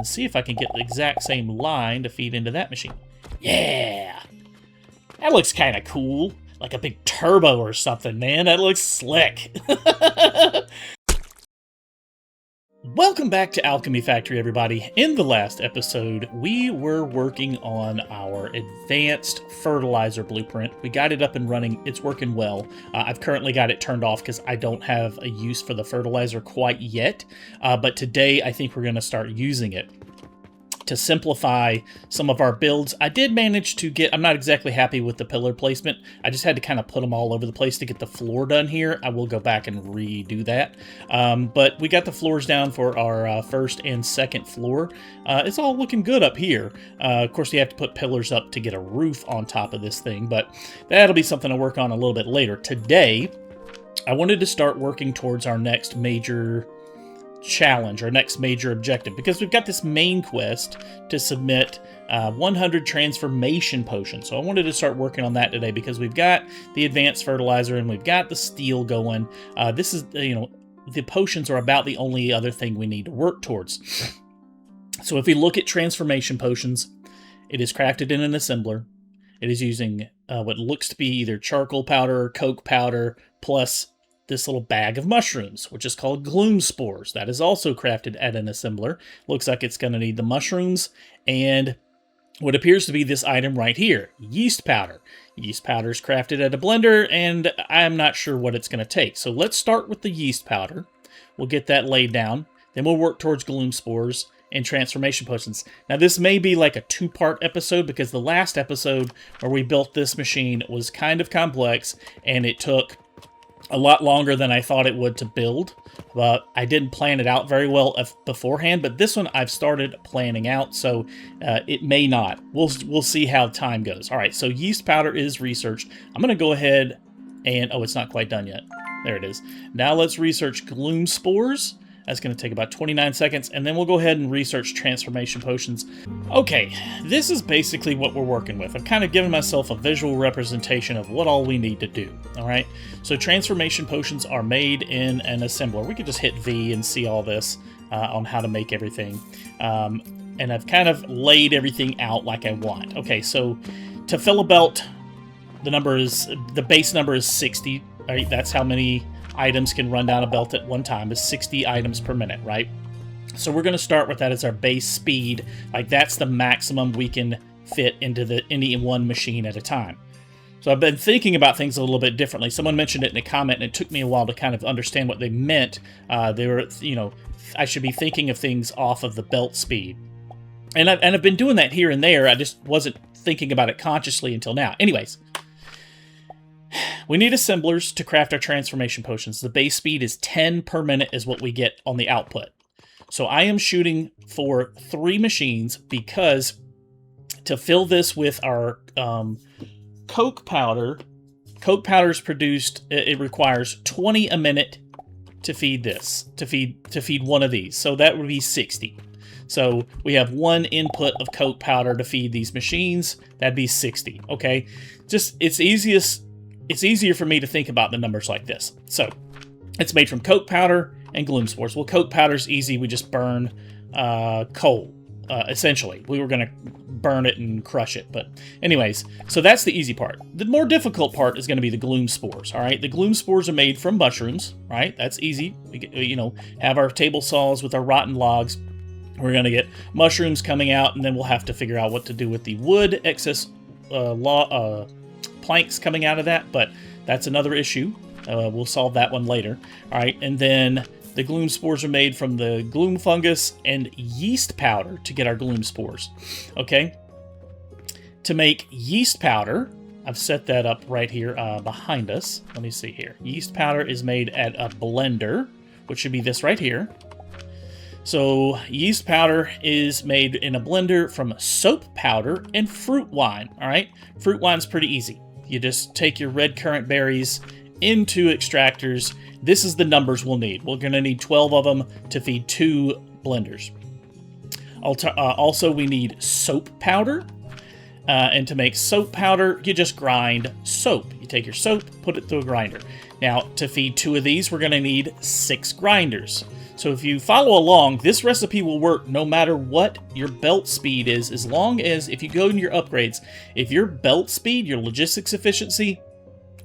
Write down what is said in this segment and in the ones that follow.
and see if I can get the exact same line to feed into that machine. Yeah! That looks kind of cool. Like a big turbo or something, man. That looks slick. Welcome back to Alchemy Factory, everybody. In the last episode, we were working on our advanced fertilizer blueprint. We got it up and running. It's working well. I've currently got it turned off because I don't have a use for the fertilizer quite yet. But today, I think we're going to start using it to simplify some of our builds. I did manage to get, I'm not exactly happy with the pillar placement. I just had to kind of put them all over the place to get the floor done here. I will go back and redo that. But we got the floors down for our first and second floor. It's all looking good up here. Of course, you have to put pillars up to get a roof on top of this thing, but that'll be something to work on a little bit later. Today, I wanted to start working towards our next major challenge, our next major objective, because we've got this main quest to submit 100 transformation potions. So I wanted to start working on that today because we've got the advanced fertilizer and we've got the steel going. This is, the potions are about the only other thing we need to work towards. So if we look at transformation potions, it is crafted in an assembler. It is using what looks to be either charcoal powder or coke powder plus this little bag of mushrooms, which is called gloom spores. That is also crafted at an assembler. Looks like it's going to need the mushrooms and what appears to be this item right here, yeast powder. Yeast powder is crafted at a blender, and I'm not sure what it's going to take. So let's start with the yeast powder. We'll get that laid down. Then we'll work towards gloom spores and transformation potions. Now, this may be like a two-part episode because the last episode where we built this machine was kind of complex, and it took a lot longer than I thought it would to build, but I didn't plan it out very well beforehand. But this one I've started planning out, so it may not. We'll see how time goes. All right, so yeast powder is researched. I'm going to go ahead and, oh, it's not quite done yet. There it is. Now let's research gloom spores. That's going to take about 29 seconds, and then we'll go ahead and research transformation potions. Okay, this is basically what we're working with. I've kind of given myself a visual representation of what all we need to do, all right? So transformation potions are made in an assembler. We could just hit V and see all this on how to make everything. And I've kind of laid everything out like I want. Okay, so to fill a belt, the base number is 60, right? That's how many items can run down a belt at one time, is 60 items per minute, right? So we're going to start with that as our base speed. Like, that's the maximum we can fit into any one machine at a time. So I've been thinking about things a little bit differently. Someone mentioned it in a comment, and it took me a while to kind of understand what they meant. They were, I should be thinking of things off of the belt speed. And I've been doing that here and there. I just wasn't thinking about it consciously until now. Anyways, we need assemblers to craft our transformation potions. The base speed is 10 per minute is what we get on the output. So I am shooting for 3 machines because to fill this with our coke powder is produced, it requires 20 a minute to feed this, to feed one of these. So that would be 60. So we have 1 input of coke powder to feed these machines. That'd be 60, okay? Just, it's easier for me to think about the numbers like this. So it's made from coke powder and gloom spores. Well, coke powder's easy. We just burn coal, essentially. We were going to burn it and crush it. But anyways, so that's the easy part. The more difficult part is going to be the gloom spores, all right? The gloom spores are made from mushrooms, right? That's easy. We have our table saws with our rotten logs. We're going to get mushrooms coming out, and then we'll have to figure out what to do with the wood excess planks coming out of that, but that's another issue. We'll solve that one later. All right, and then the gloom spores are made from the gloom fungus and yeast powder to get our gloom spores. Okay, to make yeast powder, I've set that up right here behind us. Let me see here. Yeast powder is made at a blender, which should be this right here. So yeast powder is made in a blender from soap powder and fruit wine, all right? Fruit wine's pretty easy. You just take your red currant berries into extractors. This is the numbers we'll need. We're going to need 12 of them to feed 2 blenders. Also, we need soap powder. And to make soap powder, you just grind soap. You take your soap, put it through a grinder. Now, to feed 2 of these, we're going to need 6 grinders. So if you follow along, this recipe will work no matter what your belt speed is, as long as, if you go into your upgrades, if your belt speed, your logistics efficiency,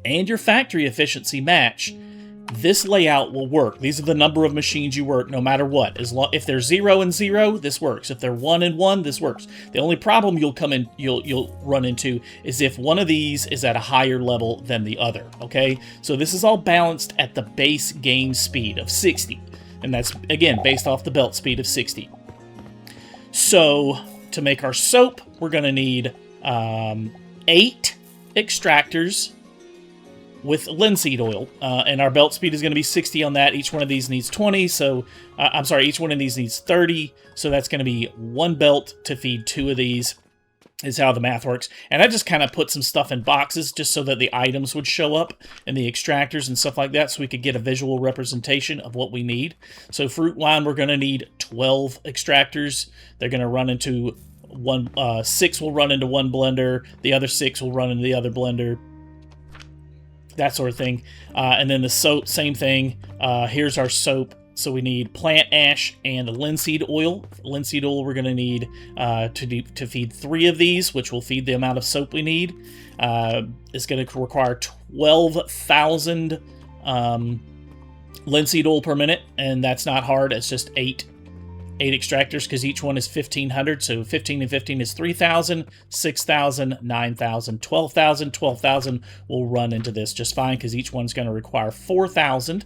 and your factory efficiency match, this layout will work. These are the number of machines you work no matter what. If they're 0 and 0, this works. If they're 1 and 1, this works. The only problem you'll run into is if one of these is at a higher level than the other, okay? So this is all balanced at the base game speed of 60. And that's, again, based off the belt speed of 60. So to make our soap, we're going to need 8 extractors with linseed oil, and our belt speed is going to be 60 on that. Each one of these needs 20, so I'm sorry, each one of these needs 30, so that's going to be 1 belt to feed 2 of these, is how the math works. And I just kind of put some stuff in boxes just so that the items would show up and the extractors and stuff like that, so we could get a visual representation of what we need. So fruit wine, we're going to need 12 extractors. They're going to run into 6 will run into one blender, the other 6 will run into the other blender, that sort of thing. And then the soap, same thing. Here's our soap. So we need plant ash and linseed oil. Linseed oil we're going to need to feed 3 of these, which will feed the amount of soap we need. It's going to require 12,000 linseed oil per minute, and that's not hard. It's just 8 extractors, because each one is 1,500, so 15 and 15 is 3,000, 6,000, 9,000, 12,000. 12,000 will run into this just fine, because each one's going to require 4,000.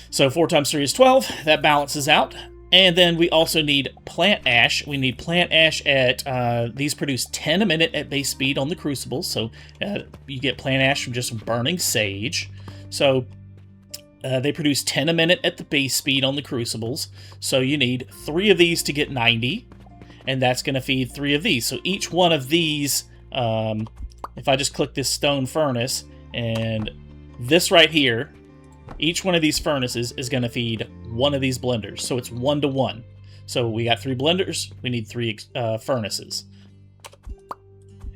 So 4 times 3 is 12. That balances out. And then we also need plant ash. We need plant ash at, these produce 10 a minute at base speed on the crucibles, so you get plant ash from just burning sage. So they produce 10 a minute at the base speed on the crucibles, so you need 3 of these to get 90, and that's going to feed 3 of these. So each one of these, if I just click this stone furnace, and this right here, each one of these furnaces is going to feed 1 of these blenders, so it's 1 to 1. So we got 3 blenders, we need 3 furnaces.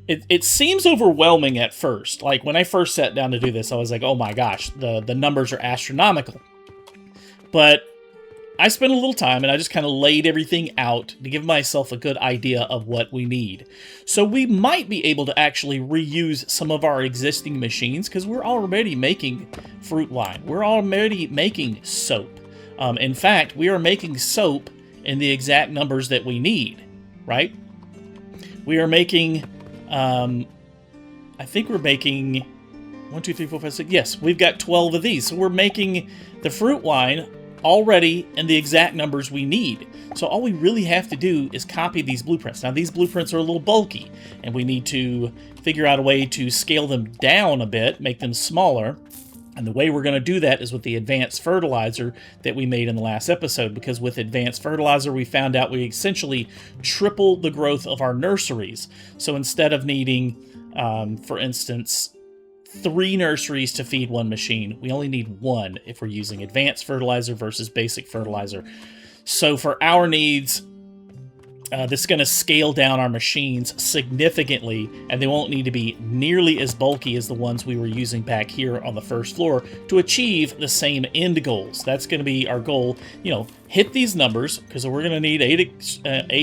It seems overwhelming at first. Like, when I first sat down to do this, I was like, oh my gosh, the numbers are astronomical. But I spent a little time, and I just kind of laid everything out to give myself a good idea of what we need. So we might be able to actually reuse some of our existing machines, because we're already making fruit wine. We're already making soap. In fact, we are making soap in the exact numbers that we need, right? We are making... I think we're making 1, 2, 3, 4, 5, 6. Yes, we've got 12 of these. So we're making the fruit wine already in the exact numbers we need. So all we really have to do is copy these blueprints. Now, these blueprints are a little bulky, and we need to figure out a way to scale them down a bit, make them smaller. And the way we're going to do that is with the advanced fertilizer that we made in the last episode, because with advanced fertilizer, we found out we essentially triple the growth of our nurseries. So instead of needing, for instance, 3 nurseries to feed 1 machine, we only need 1 if we're using advanced fertilizer versus basic fertilizer. So for our needs, this is going to scale down our machines significantly, and they won't need to be nearly as bulky as the ones we were using back here on the first floor to achieve the same end goals. That's going to be our goal. You know, hit these numbers, because we're going to need 8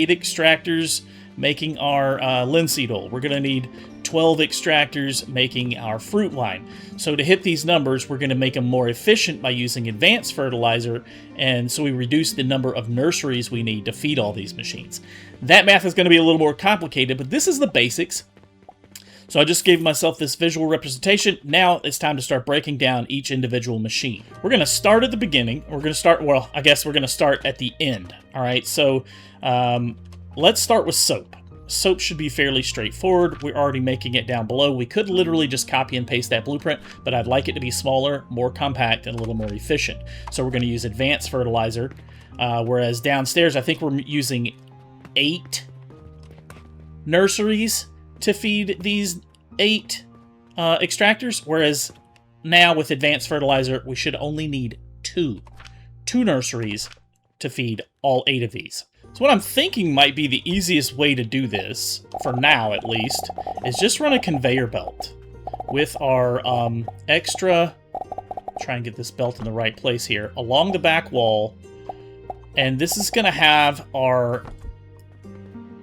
extractors making our linseed oil. We're going to need 12 extractors making our fruit wine. So to hit these numbers, we're going to make them more efficient by using advanced fertilizer, and so we reduce the number of nurseries we need to feed all these machines. That math is going to be a little more complicated, but this is the basics. So I just gave myself this visual representation. Now it's time to start breaking down each individual machine. We're going to start at the beginning. We're going to start, well, I guess we're going to start at the end. All right, so let's start with soap. Soap should be fairly straightforward. We're already making it down below. We could literally just copy and paste that blueprint, but I'd like it to be smaller, more compact, and a little more efficient. So we're going to use advanced fertilizer, whereas downstairs I think we're using 8 nurseries to feed these 8 extractors, whereas now with advanced fertilizer we should only need 2 nurseries to feed all 8 of these. So what I'm thinking might be the easiest way to do this, for now at least, is just run a conveyor belt with our extra, try and get this belt in the right place here, along the back wall And this is going to have our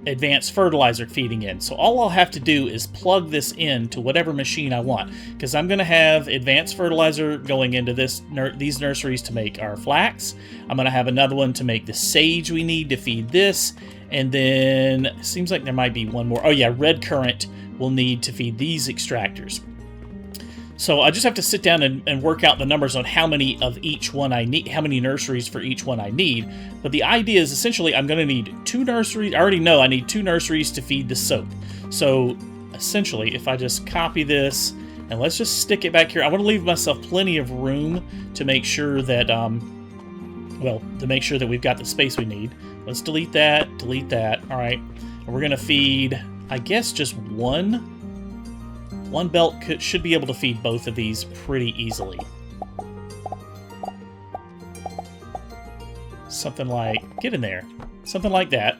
advanced fertilizer feeding in. So all I'll have to do is plug this in to whatever machine I want, because I'm going to have advanced fertilizer going into these nurseries to make our flax. I'm going to have another one to make the sage we need to feed this, and then it seems like there might be one more. Oh yeah, red currant we'll need to feed these extractors. So I just have to sit down and work out the numbers on how many of each one I need, how many nurseries for each one I need. But the idea is essentially I'm going to need 2 nurseries. I already know I need 2 nurseries to feed the soap. So essentially, if I just copy this and let's just stick it back here, I want to leave myself plenty of room to make sure that, well, to make sure that we've got the space we need. Let's delete that. All right. And we're going to feed, I guess, just one belt should be able to feed both of these pretty easily. Something like, get in there. Something like that.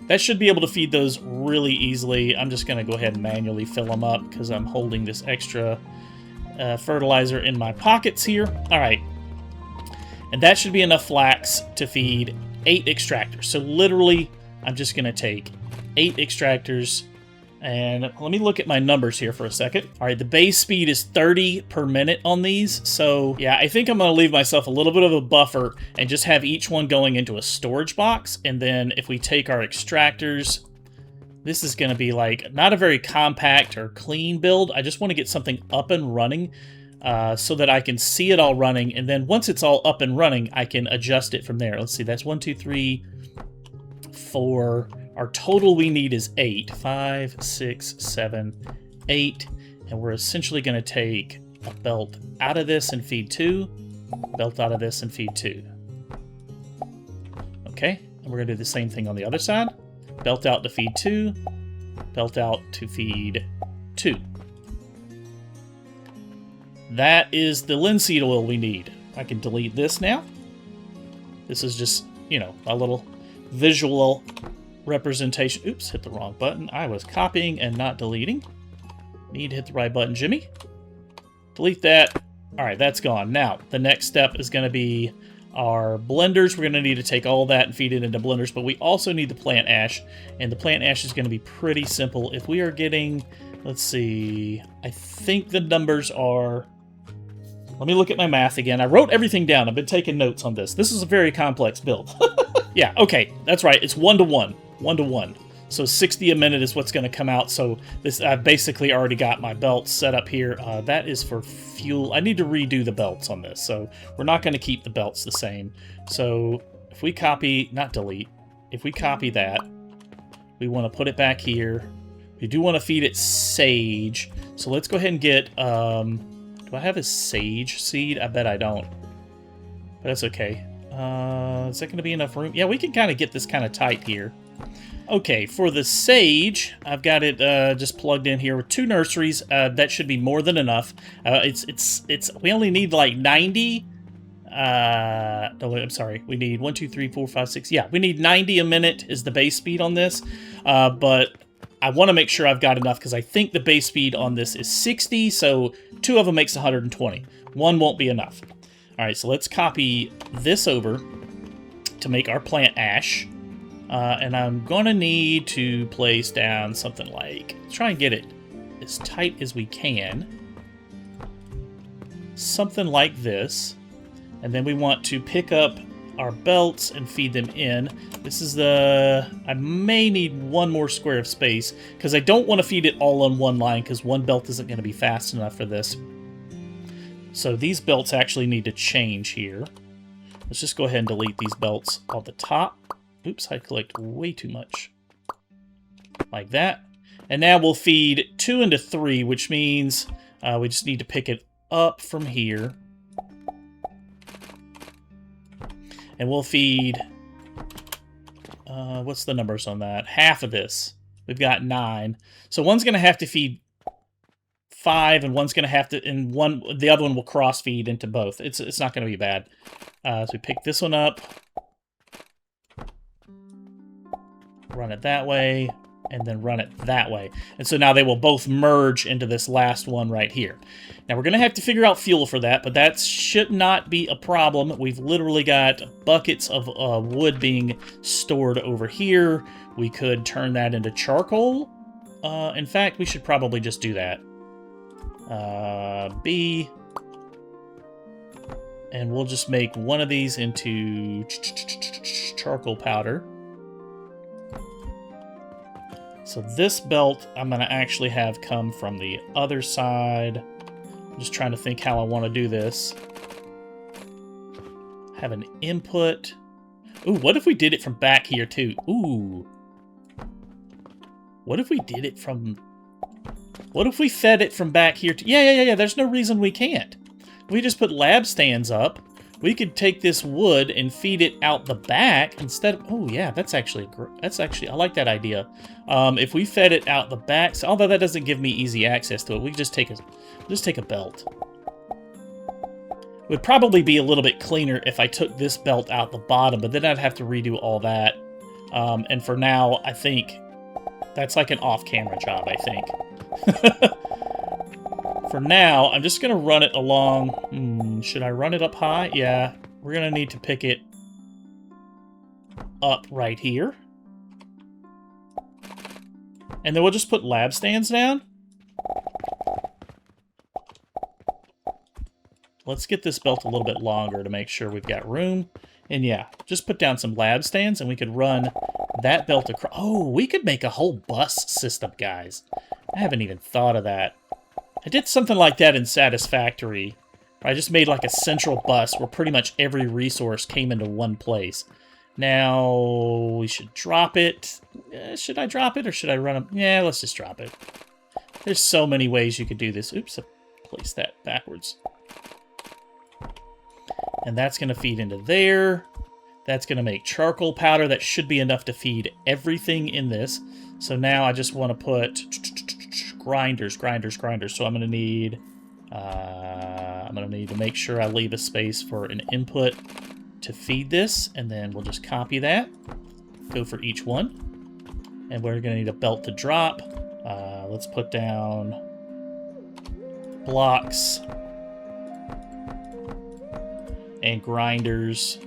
That should be able to feed those really easily. I'm just going to go ahead and manually fill them up because I'm holding this extra fertilizer in my pockets here. All right. And that should be enough flax to feed 8 extractors. So literally, I'm just going to take 8 extractors. And let me look at my numbers here for a second. All right, the base speed is 30 per minute on these. So yeah, I think I'm going to leave myself a little bit of a buffer and just have each one going into a storage box. And then if we take our extractors, this is going to be like not a very compact or clean build. I just want to get something up and running so that I can see it all running. And then once it's all up and running, I can adjust it from there. Let's see, that's 1, 2, 3, 4... Our total we need is 8. 5, 6, 7, 8. And we're essentially going to take a belt out of this and feed 2. Belt out of this and feed 2. Okay. And we're going to do the same thing on the other side. Belt out to feed 2. Belt out to feed 2. That is the linseed oil we need. I can delete this now. This is just, you know, a little visual representation. Oops, hit the wrong button. I was copying and not deleting. Need to hit the right button, Jimmy. Delete that. All right, that's gone. Now, the next step is going to be our blenders. We're going to need to take all that and feed it into blenders, but we also need the plant ash, and the plant ash is going to be pretty simple. If we are getting, let's see, I think the numbers are, let me look at my math again. I wrote everything down. I've been taking notes on this. This is a very complex build. Yeah, okay, that's right. It's 1 to 1. 1 to 1. So 60 a minute is what's going to come out. So this, I've basically already got my belts set up here. That is for fuel. I need to redo the belts on this. So we're not going to keep the belts the same. So if we copy, not delete, if we copy that, we want to put it back here. We do want to feed it sage. So let's go ahead and get, do I have a sage seed? I bet I don't. But that's okay. Is that going to be enough room? Yeah, we can kind of get this kind of tight here. Okay, for the sage, I've got it just plugged in here with 2 nurseries. That should be more than enough. We only need like 90. No, I'm sorry. We need 1, 2, 3, 4, 5, 6. Yeah, we need 90 a minute is the base speed on this. But I want to make sure I've got enough because I think the base speed on this is 60. So 2 of them makes 120. 1 won't be enough. All right, so let's copy this over to make our plant ash. And I'm going to need to place down something like, try and get it as tight as we can. Something like this. And then we want to pick up our belts and feed them in. This is the, I may need 1 more square of space because I don't want to feed it all on 1 line because 1 belt isn't going to be fast enough for this. So these belts actually need to change here. Let's just go ahead and delete these belts on the top. Oops, I clicked way too much. Like that. And now we'll feed 2 into 3, which means we just need to pick it up from here. And we'll feed, what's the numbers on that? Half of this. We've got 9. So one's going to have to feed 5, and one's going to have to, and the other one will cross feed into both. It's not going to be bad. So we pick this one up. Run it that way. and then run it that way. And so now they will both merge into this last one right here. Now we're going to have to figure out fuel for that, but that should not be a problem. We've literally got buckets of wood being stored over here. We could turn that into charcoal. In fact, we should probably just do that. B. And we'll just make one of these into charcoal powder. So this belt I'm going to actually have come from the other side. I'm just trying to think how I want to do this. Have an input. Ooh, what if we did it from back here too? Ooh. What if we did it from... What if we fed it from back here too? Yeah. There's no reason we can't. We just put lab stands up. We could take this wood and feed it out the back instead of... Oh, yeah, that's actually... I like that idea. If we fed it out the back... So, although that doesn't give me easy access to it, we could just take a belt. It would probably be a little bit cleaner if I took this belt out the bottom, but then I'd have to redo all that. And for now, I think that's like an off-camera job, I think. For now, I'm just going to run it along... should I run it up high? Yeah. We're going to need to pick it up right here. And then we'll just put lab stands down. Let's get this belt a little bit longer to make sure we've got room. And yeah, just put down some lab stands and we could run that belt across. Oh, we could make a whole bus system, guys. I haven't even thought of that. I did something like that in Satisfactory. I just made like a central bus where pretty much every resource came into one place. Now, we should drop it. Should I drop it or should I run them? Yeah, let's just drop it. There's so many ways you could do this. Oops, I placed that backwards. And that's going to feed into there. That's going to make charcoal powder. That should be enough to feed everything in this. So now I just want to put... grinders. So I'm gonna need to make sure I leave a space for an input to feed this, and then we'll just copy that. Go for each one, and we're gonna need a belt to drop. Let's put down blocks and grinders.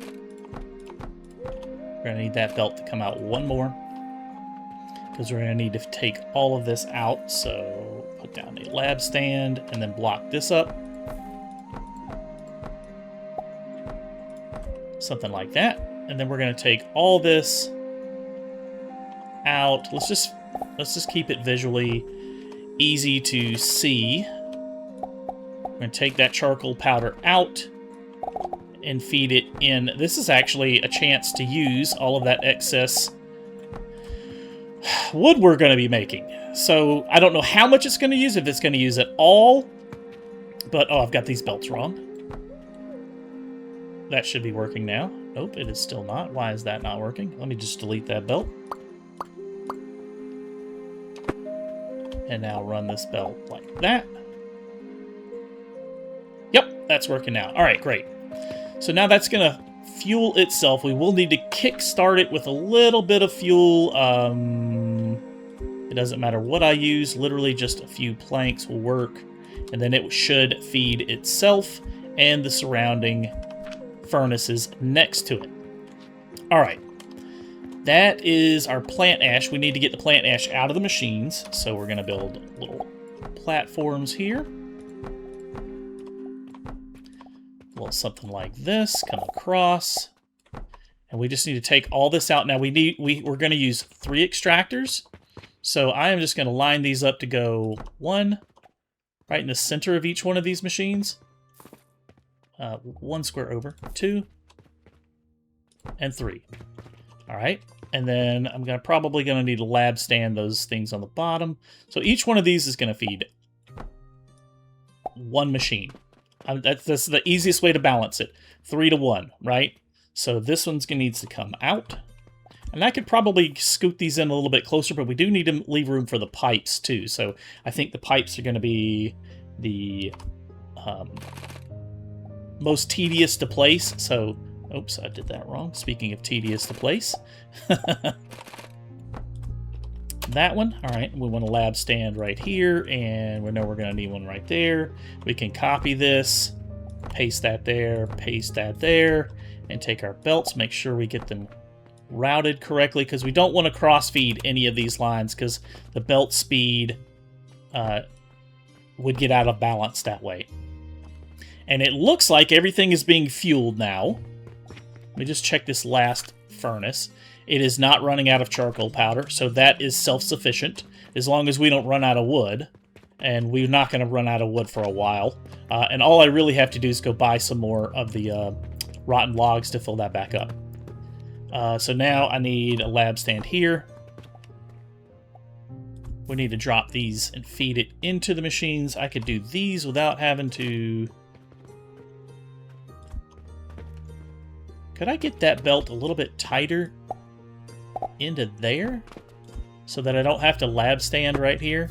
We're gonna need that belt to come out one more, because we're going to need to take all of this out. So put down a lab stand and then block this up. Something like that. And then we're going to take all this out. Let's just keep it visually easy to see. We're going to take that charcoal powder out and feed it in. This is actually a chance to use all of that excess wood we're going to be making. So I don't know how much it's going to use, if it's going to use it all. But, oh, I've got these belts wrong. That should be working now. Nope, it is still not. Why is that not working? Let me just delete that belt. And now run this belt like that. Yep, that's working now. All right, great. So now that's going to fuel itself. We will need to kickstart it with a little bit of fuel. It doesn't matter what I use. Literally just a few planks will work. And then it should feed itself and the surrounding furnaces next to it. All right. That is our plant ash. We need to get the plant ash out of the machines. So we're going to build little platforms here. A little something like this, come across, and we just need to take all this out. Now we're going to use 3 extractors, so I am just going to line these up to go 1 right in the center of each one of these machines, 1 square over, 2, and 3. All right, and then I'm probably going to need to lab stand those things on the bottom. So each one of these is going to feed 1 machine. That's the easiest way to balance it. 3 to 1, right? So this one's needs to come out. And I could probably scoot these in a little bit closer, but we do need to leave room for the pipes too. So I think the pipes are going to be the most tedious to place. So, oops, I did that wrong. Speaking of tedious to place. that one. All right, we want a lab stand right here, and we know we're going to need one right there. We can copy this, paste that there, and take our belts, make sure we get them routed correctly, because we don't want to cross-feed any of these lines, because the belt speed would get out of balance that way. And it looks like everything is being fueled now. Let me just check this last furnace. It is not running out of charcoal powder, so that is self-sufficient, as long as we don't run out of wood. And we're not going to run out of wood for a while. And all I really have to do is go buy some more of the rotten logs to fill that back up. So now I need a lab stand here. We need to drop these and feed it into the machines. I could do these without having to... Could I get that belt a little bit tighter into there so that I don't have to lab stand right here?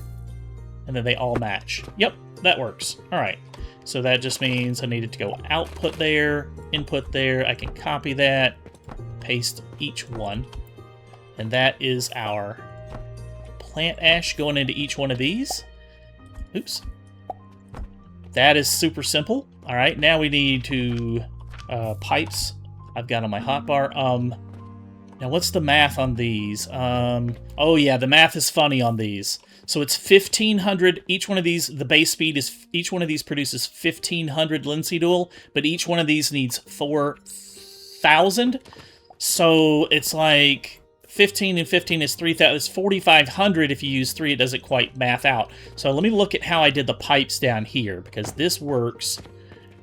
And then they all match. Yep, that works. All right. So that just means I needed to go output there, input there. I can copy that, paste each one. And that is our plant ash going into each one of these. Oops. That is super simple. All right, now we need to pipes. I've got on my hotbar. Now what's the math on these? Oh yeah, the math is funny on these. So it's 1,500. Each one of these, the base speed is, each one of these produces 1,500 linseed oil, but each one of these needs 4,000. So it's like 15 and 15 is 3,000. It's 4,500 if you use 3. It doesn't quite math out. So let me look at how I did the pipes down here, because this works.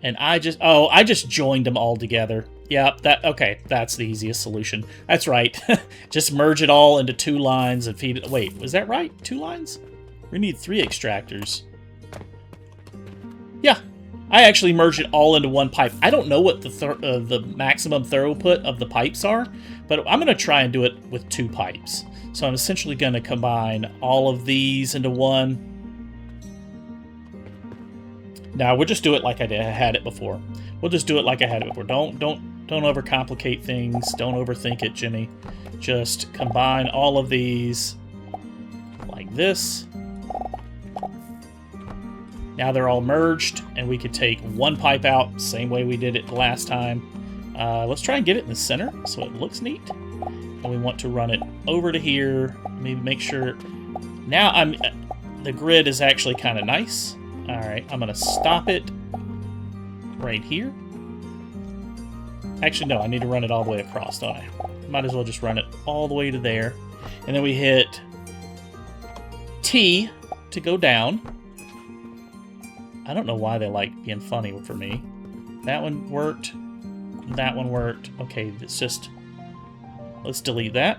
And I just joined them all together. Yeah, okay, that's the easiest solution. That's right. Just merge it all into 2 lines and feed it. Wait, was that right? 2 lines? We need 3 extractors. Yeah, I actually merged it all into 1 pipe. I don't know what the maximum throughput of the pipes are, but I'm going to try and do it with 2 pipes. So I'm essentially going to combine all of these into 1. Now we'll just do it like I had it before. We'll just do it like I had it before. Don't overcomplicate things. Don't overthink it, Jimmy. Just combine all of these like this. Now they're all merged, and we could take 1 pipe out, same way we did it the last time. Let's try and get it in the center so it looks neat. And we want to run it over to here. Maybe make sure. Now the grid is actually kind of nice. All right, I'm going to stop it right here. Actually, no, I need to run it all the way across, don't I? Might as well just run it all the way to there. And then we hit T to go down. I don't know why they like being funny for me. That one worked. That one worked. Okay, it's just... Let's delete that.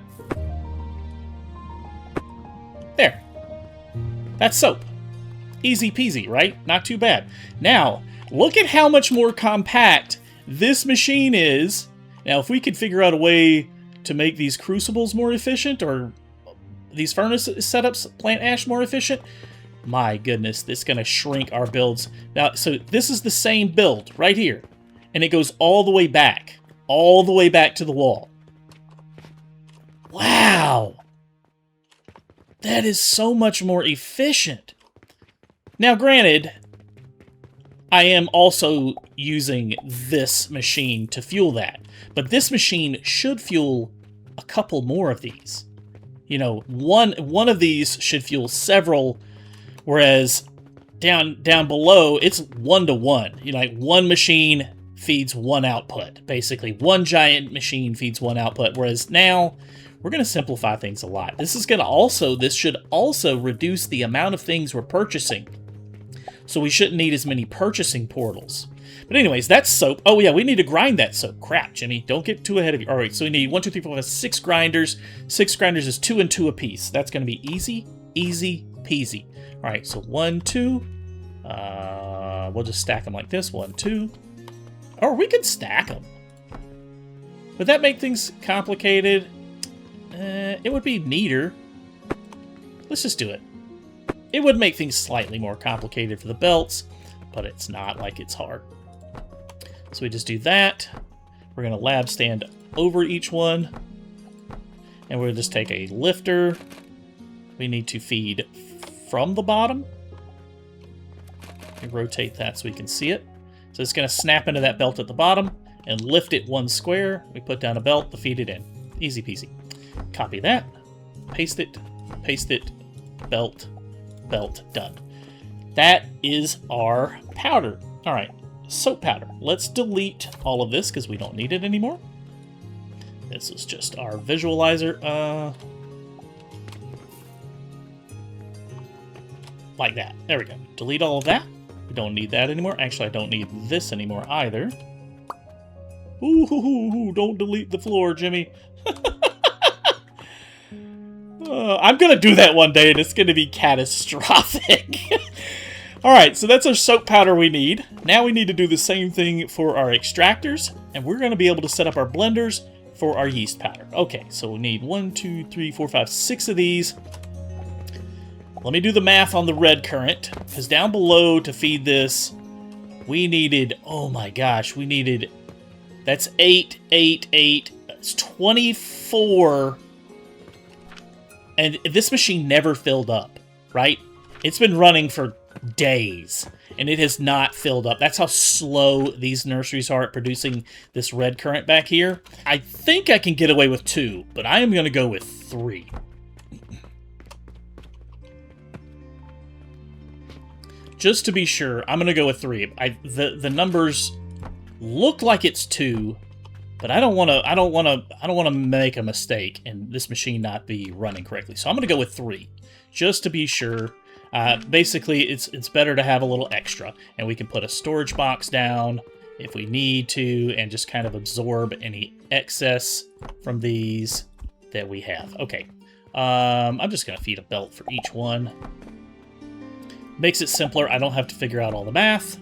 There. That's soap. Easy peasy, right? Not too bad. Now, look at how much more compact this machine is. Now, if we could figure out a way to make these crucibles more efficient, or these furnace setups, plant ash, more efficient, my goodness, this is going to shrink our builds. Now, so this is the same build right here, and it goes all the way back to the wall. Wow! That is so much more efficient. Now, granted, I am also using this machine to fuel that, but this machine should fuel a couple more of these. You know, one of these should fuel several, whereas down below, it's 1-to-1. You know, like 1 machine feeds 1 output. Basically, 1 giant machine feeds 1 output, whereas now we're going to simplify things a lot. This should also reduce the amount of things we're purchasing. So we shouldn't need as many purchasing portals. But anyways, that's soap. Oh yeah, we need to grind that soap. Crap, Jimmy, don't get too ahead of you. All right, so we need 1, 2, 3, 4, 5, 6 grinders. 6 grinders is 2 and 2 apiece. That's going to be easy peasy. All right, so 1, 2. We'll just stack them like this. 1, 2. Or we could stack them. Would that make things complicated? It would be neater. Let's just do it. It would make things slightly more complicated for the belts, but it's not like it's hard. So we just do that. We're going to lab stand over each one. And we'll just take a lifter, we need to feed from the bottom. Rotate that so we can see it. So it's going to snap into that belt at the bottom and lift it one square. We put down a belt to feed it in. Easy peasy. Copy that. Paste it. Paste it. Belt. Belt. Done. That is our powder. All right. Soap powder. Let's delete all of this because we don't need it anymore. This is just our visualizer. Like that. There we go. Delete all of that. We don't need that anymore. Actually, I don't need this anymore either. Ooh, don't delete the floor, Jimmy. I'm going to do that one day, and it's going to be catastrophic. Alright, so that's our soap powder we need. Now we need to do the same thing for our extractors, and we're going to be able to set up our blenders for our yeast powder. Okay, so we need 1, 2, 3, 4, 5, 6 of these. Let me do the math on the red current, because down below to feed this, we needed, oh my gosh, we needed, that's 8, 8, 8, that's 24, and this machine never filled up, right? It's been running for days, and it has not filled up. That's how slow these nurseries are at producing this red current back here. I think I can get away with 2, but I am going to go with 3. Just to be sure, I'm going to go with 3. The numbers look like it's 2, but I don't want to make a mistake and this machine not be running correctly. So I'm going to go with 3, just to be sure. Basically, it's better to have a little extra, and we can put a storage box down if we need to, and just kind of absorb any excess from these that we have. Okay, I'm just going to feed a belt for each one. Makes it simpler. I don't have to figure out all the math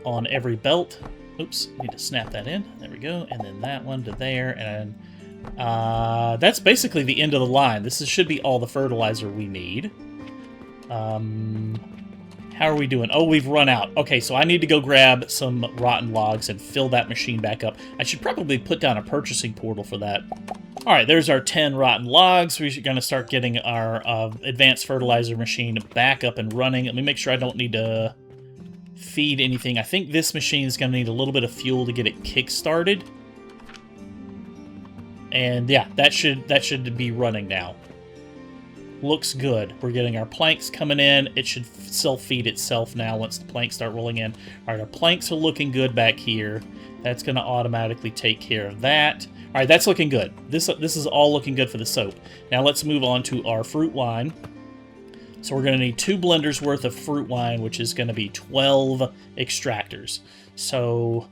on every belt. Oops, need to snap that in. There we go. And then that one to there. And that's basically the end of the line. This should be all the fertilizer we need. How are we doing? Oh, we've run out. Okay, so I need to go grab some rotten logs and fill that machine back up. I should probably put down a purchasing portal for that. All right, there's our 10 rotten logs. We're going to start getting our advanced fertilizer machine back up and running. Let me make sure I don't need to feed anything. I think this machine is going to need a little bit of fuel to get it kick-started. And yeah, that should be running now. Looks good. We're getting our planks coming in. It should self-feed itself now once the planks start rolling in. All right, our planks are looking good back here. That's going to automatically take care of that. All right, that's looking good. This is all looking good for the soap. Now let's move on to our fruit wine. So we're going to need 2 blenders worth of fruit wine, which is going to be 12 extractors. So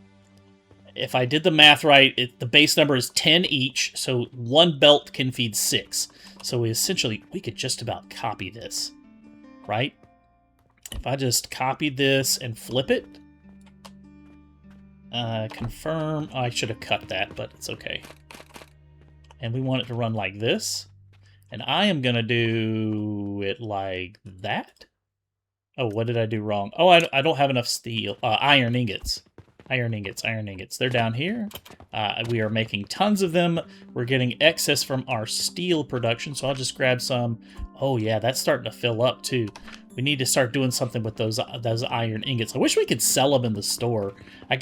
if I did the math right, the base number is 10 each, so 1 belt can feed 6. So we could just about copy this, right? If I just copied this and flip it, confirm. Oh, I should have cut that, but it's okay. And we want it to run like this. And I am going to do it like that. Oh, what did I do wrong? Oh, I don't have enough steel. Iron ingots. Iron ingots, iron ingots. They're down here. We are making tons of them. We're getting excess from our steel production, so I'll just grab some. Oh, yeah, that's starting to fill up, too. We need to start doing something with those iron ingots. I wish we could sell them in the store. I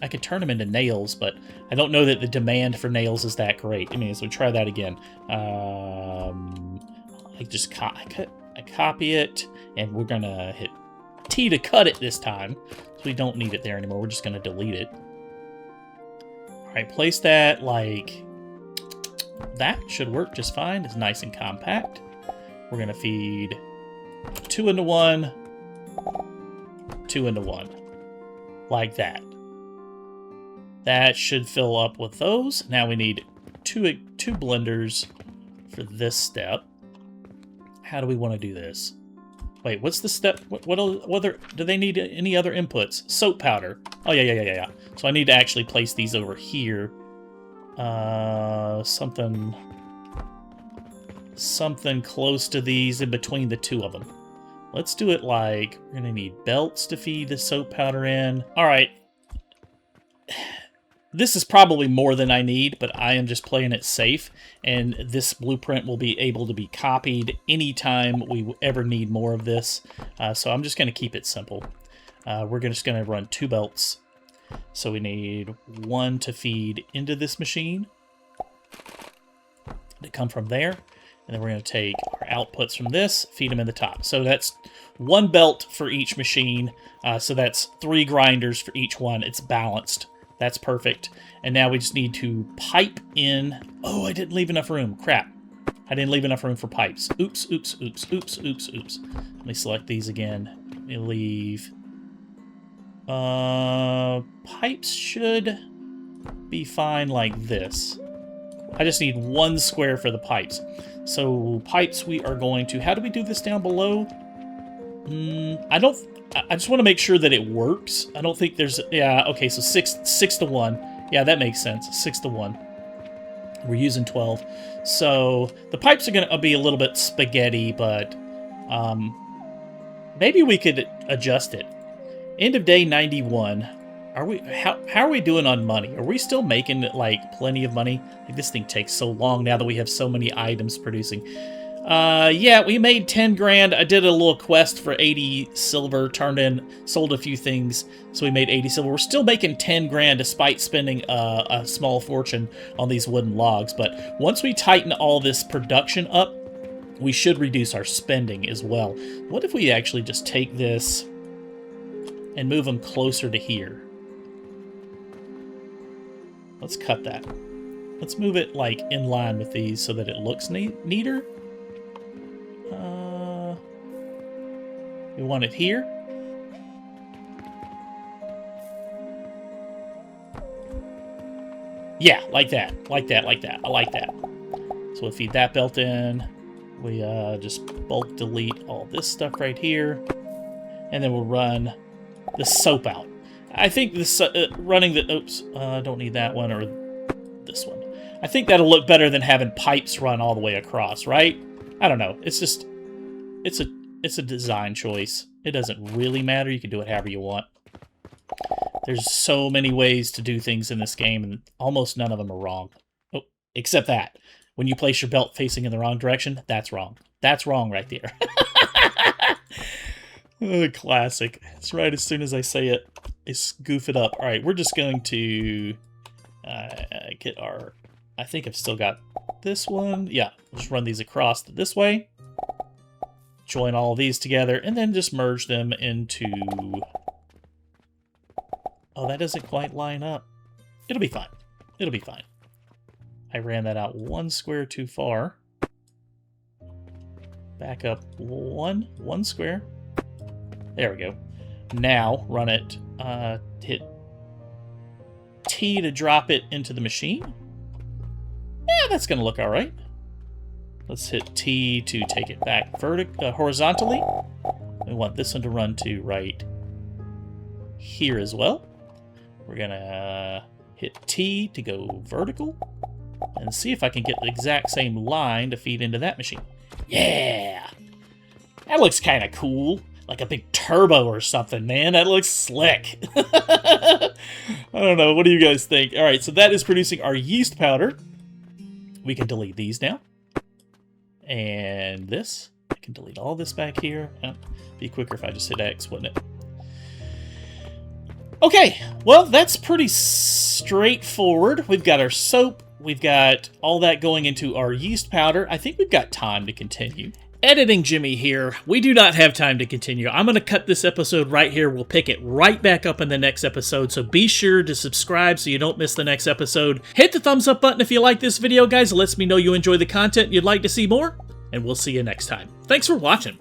could turn them into nails, but I don't know that the demand for nails is that great. I mean, so try that again. I copy it, and we're going to hit T to cut it this time. So we don't need it there anymore. We're just going to delete it. All right, place that like that. Should work just fine. It's nice and compact. We're going to feed 2 into 1, 2 into 1. Like that. That should fill up with those. Now we need two blenders for this step. How do we want to do this? Wait, what's the step? What other? Do they need any other inputs? Soap powder. Oh yeah. So I need to actually place these over here. Something close to these in between the 2 of them. Let's do it like we're gonna need belts to feed the soap powder in. All right. This is probably more than I need, but I am just playing it safe, and this blueprint will be able to be copied anytime we ever need more of this. So I'm just going to keep it simple. We're just going to run 2 belts. So we need 1 to feed into this machine to come from there. And then we're going to take our outputs from this, feed them in the top. So that's 1 belt for each machine. So that's 3 grinders for each one. It's balanced. That's perfect. And now we just need to pipe in. Oh, I didn't leave enough room. Crap. I didn't leave enough room for pipes. Oops, oops, oops, oops, oops, oops. Let me select these again. Let me leave. Pipes should be fine like this. I just need 1 square for the pipes. So pipes we are going to... How do we do this down below? I just want to make sure that it works. I don't think there's... Yeah, okay, so 6 to 1. Yeah, that makes sense. 6 to 1. We're using 12. So the pipes are going to be a little bit spaghetti, but maybe we could adjust it. End of day 91. How are we doing on money? Are we still making, like, plenty of money? Like, this thing takes so long now that we have so many items producing. Yeah, we made 10 grand. I did a little quest for 80 silver, sold a few things, so we made 80 silver. We're still making 10 grand despite spending a small fortune on these wooden logs. But once we tighten all this production up, we should reduce our spending as well. What if we actually just take this and move them closer to here? Let's cut that. Let's move it, like, in line with these so that it looks neater. We want it here. Yeah, like that. Like that, like that. I like that. So we'll feed that belt in. We just bulk delete all this stuff right here. And then we'll run the soap out. I think this running the... Oops, I don't need that one or this one. I think that'll look better than having pipes run all the way across, right? I don't know. It's just... It's a design choice. It doesn't really matter. You can do it however you want. There's so many ways to do things in this game, and almost none of them are wrong. Oh, except that. When you place your belt facing in the wrong direction, that's wrong. That's wrong right there. Oh, classic. It's right as soon as I say it, I goof it up. All right, we're just going to get our... I think I've still got this one. Yeah, just run these across this way. Join all of these together, and then just merge them into... Oh, that doesn't quite line up. It'll be fine. It'll be fine. I ran that out 1 square too far. Back up one square. There we go. Now, run it. Hit T to drop it into the machine. Yeah, that's going to look all right. Let's hit T to take it back horizontally. We want this one to run to right here as well. We're going to hit T to go vertical and see if I can get the exact same line to feed into that machine. Yeah! That looks kind of cool. Like a big turbo or something, man. That looks slick. I don't know. What do you guys think? All right, so that is producing our yeast powder. We can delete these now. And this. I can delete all this back here. Be quicker if I just hit X, wouldn't it? Okay, well, that's pretty straightforward. We've got our soap. We've got all that going into our yeast powder. I think we've got time to continue. Editing Jimmy here. We do not have time to continue. I'm going to cut this episode right here. We'll pick it right back up in the next episode, so be sure to subscribe so you don't miss the next episode. Hit the thumbs up button if you like this video, guys. It lets me know you enjoy the content and you'd like to see more, and we'll see you next time. Thanks for watching.